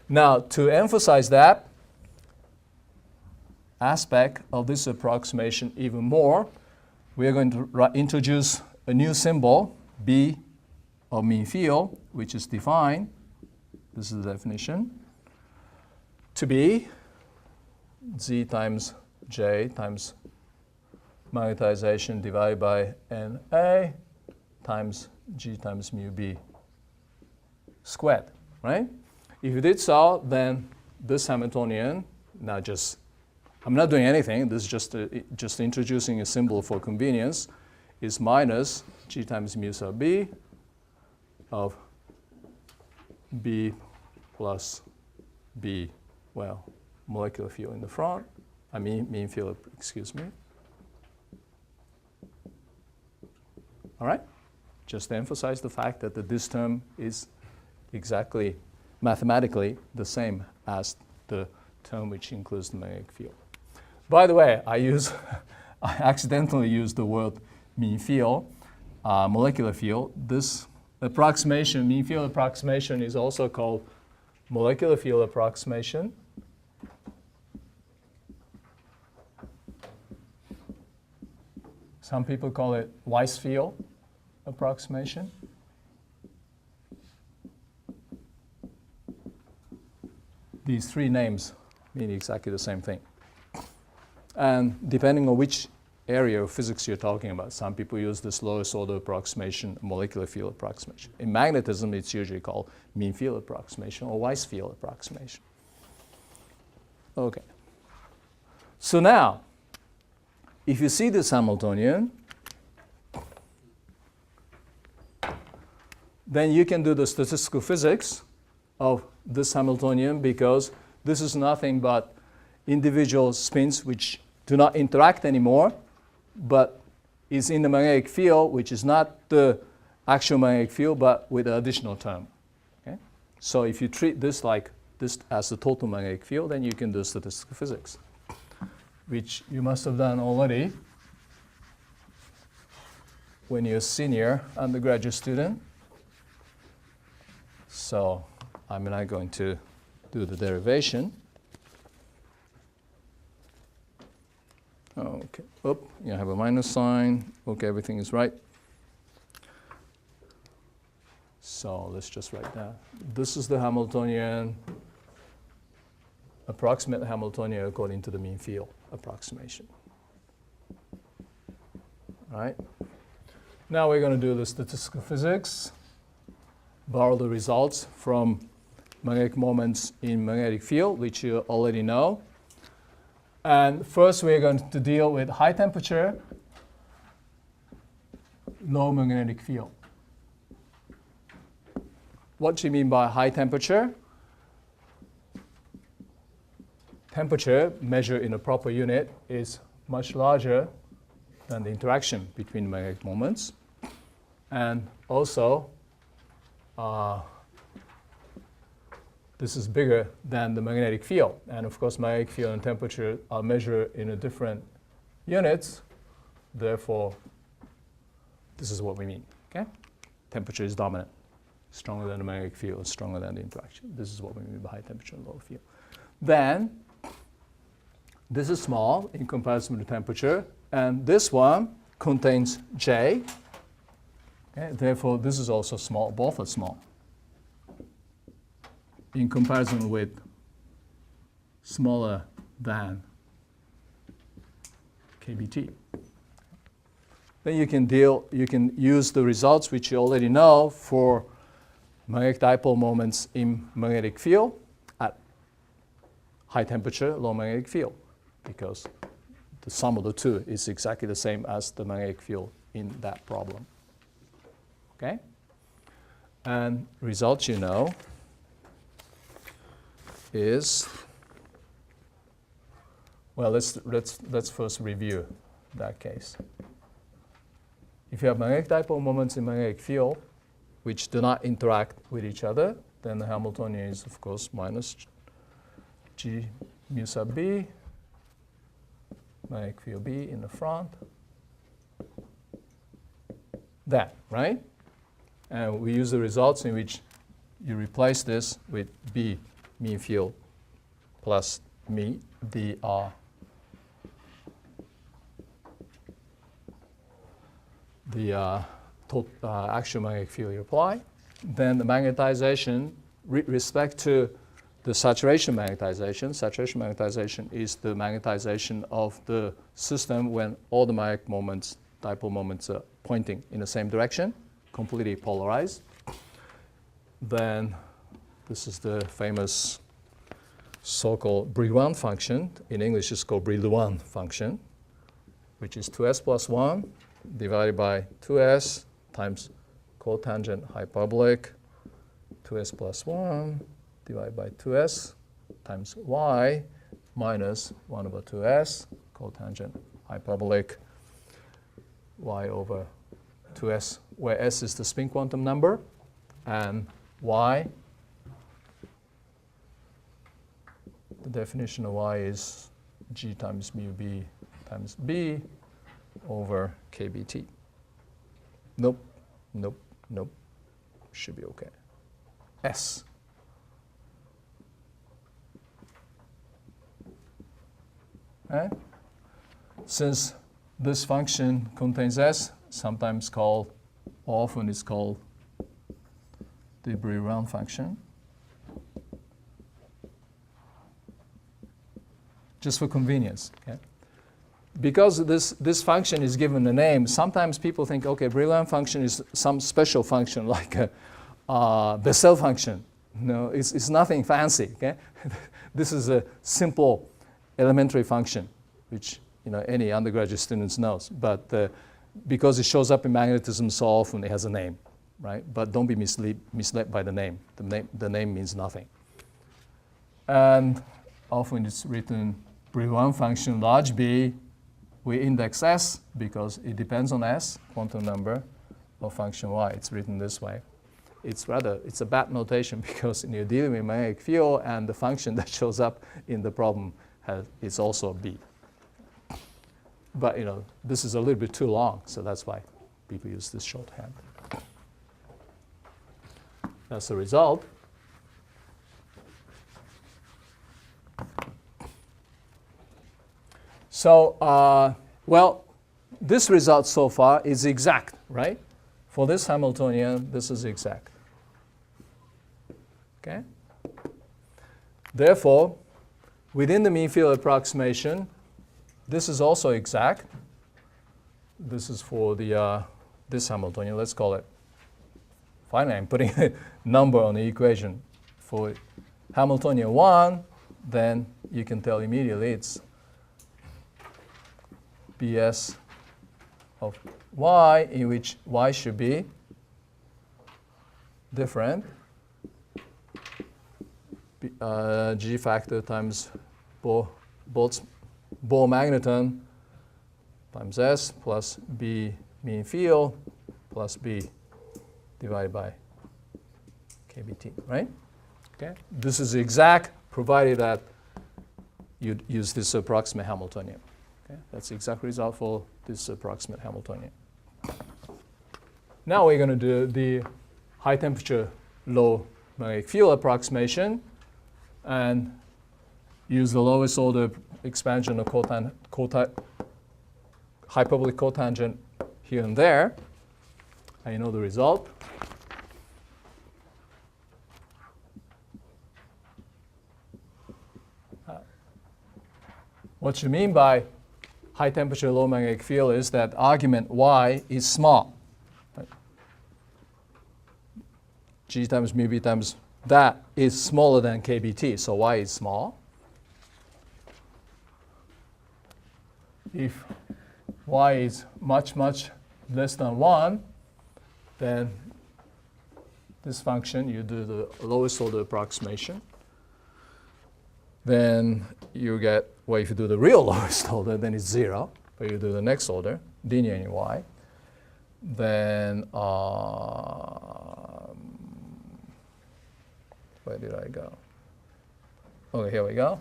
Now, to emphasize that aspect of this approximation even more, we are going to introduce a new symbol, B of mean field, which is defined, this is the definition, to be Z times J times magnetization divided by NA times G times mu B squared, right? If you did so, then this Hamiltonian, now just, I'm not doing anything, this is just introducing a symbol for convenience, is minus G times mu sub B of B plus B, well, molecular field in the front, I mean mean field, excuse me. All right? Just to emphasize the fact that this term is exactly mathematically the same as the term which includes the magnetic field. By the way, I accidentally used the word mean field, molecular field. This approximation, mean field approximation, is also called molecular field approximation. Some people call it Weiss field approximation. These three names mean exactly the same thing. And depending on which area of physics you're talking about, some people use this lowest order approximation, molecular field approximation. In magnetism, it's usually called mean field approximation or Weiss field approximation. Okay. So now, if you see this Hamiltonian, then you can do the statistical physics of this Hamiltonian, because this is nothing but individual spins which do not interact anymore, but is in the magnetic field, which is not the actual magnetic field, but with an additional term. Okay? So if you treat this like this as the total magnetic field, then you can do statistical physics, which you must have done already when you're a senior undergraduate student. So I'm not going to do the derivation. Okay, you have a minus sign. Okay, everything is right. So let's just write that. This is the Hamiltonian, approximate Hamiltonian according to the mean field approximation. All right. Now we're going to do the statistical physics, borrow the results from magnetic moments in magnetic field, which you already know. And first we're going to deal with high temperature, low magnetic field. What do you mean by high temperature? Temperature measured in a proper unit is much larger than the interaction between magnetic moments. And also, this is bigger than the magnetic field. And of course, magnetic field and temperature are measured in a different units. Therefore, this is what we mean. Okay? Temperature is dominant, stronger than the magnetic field, stronger than the interaction. This is what we mean by high temperature and low field. Then, this is small in comparison to temperature. And this one contains J. Okay? Therefore, this is also small. Both are small in comparison with smaller than KBT. Then you can use the results which you already know for magnetic dipole moments in magnetic field at high temperature, low magnetic field, because the sum of the two is exactly the same as the magnetic field in that problem. Okay? And results you know is, well, let's first review that case. If you have magnetic dipole moments in magnetic field which do not interact with each other, then the Hamiltonian is, of course, minus G mu sub B, magnetic field B in the front. That, right? And we use the results in which you replace this with B mean field plus the actual magnetic field you apply. Then the magnetization, with respect to the saturation magnetization is the magnetization of the system when all the magnetic moments, dipole moments, are pointing in the same direction, completely polarized. Then this is the famous so-called Brillouin function. In English, it's called Brillouin function, which is 2s plus 1 divided by 2s times cotangent hyperbolic 2s plus 1 divided by 2s times y minus 1 over 2s cotangent hyperbolic y over 2s, where s is the spin quantum number, and y, the definition of y is g times mu b times b over kBt. Nope, nope, nope. Should be okay. S. Right? Since this function contains s, sometimes called, often it's called the Brillouin function. Just for convenience, okay? Because this function is given a name, sometimes people think, okay, Brillouin function is some special function like a Bessel function. No, it's nothing fancy, okay? This is a simple elementary function, which any undergraduate students knows. But because it shows up in magnetism so often, it has a name, right? But don't be misled by the name. The name means nothing. And often it's written Brillouin function large B. We index s because it depends on s, quantum number of function y. It's written this way. It's a bad notation because you're dealing with magnetic field and the function that shows up in the problem is also b. But this is a little bit too long, so that's why people use this shorthand. As a result, so, well, this result so far is exact, right? For this Hamiltonian, this is exact. Okay? Therefore, within the mean field approximation, this is also exact. This is for the this Hamiltonian. Let's call it. Finally, I'm putting a number on the equation. For Hamiltonian 1, then you can tell immediately it's Bs of y, in which y should be different. G factor times Bohr magneton times S plus B mean field plus B divided by kBt, right? Okay. This is exact, provided that you use this approximate Hamiltonian. Okay. That's the exact result for this approximate Hamiltonian. Now we're going to do the high temperature, low magnetic field approximation and use the lowest order expansion of hyperbolic cotangent here and there. And you know the result. What you mean by high temperature, low magnetic field is that argument y is small. Right? G times mu b times that is smaller than kBt, so y is small. If y is much, much less than 1, then this function, you do the lowest order approximation. Then you get, well, if you do the real lowest order, then it's 0. But you do the next order, linear in y. Then, where did I go? Okay, here we go.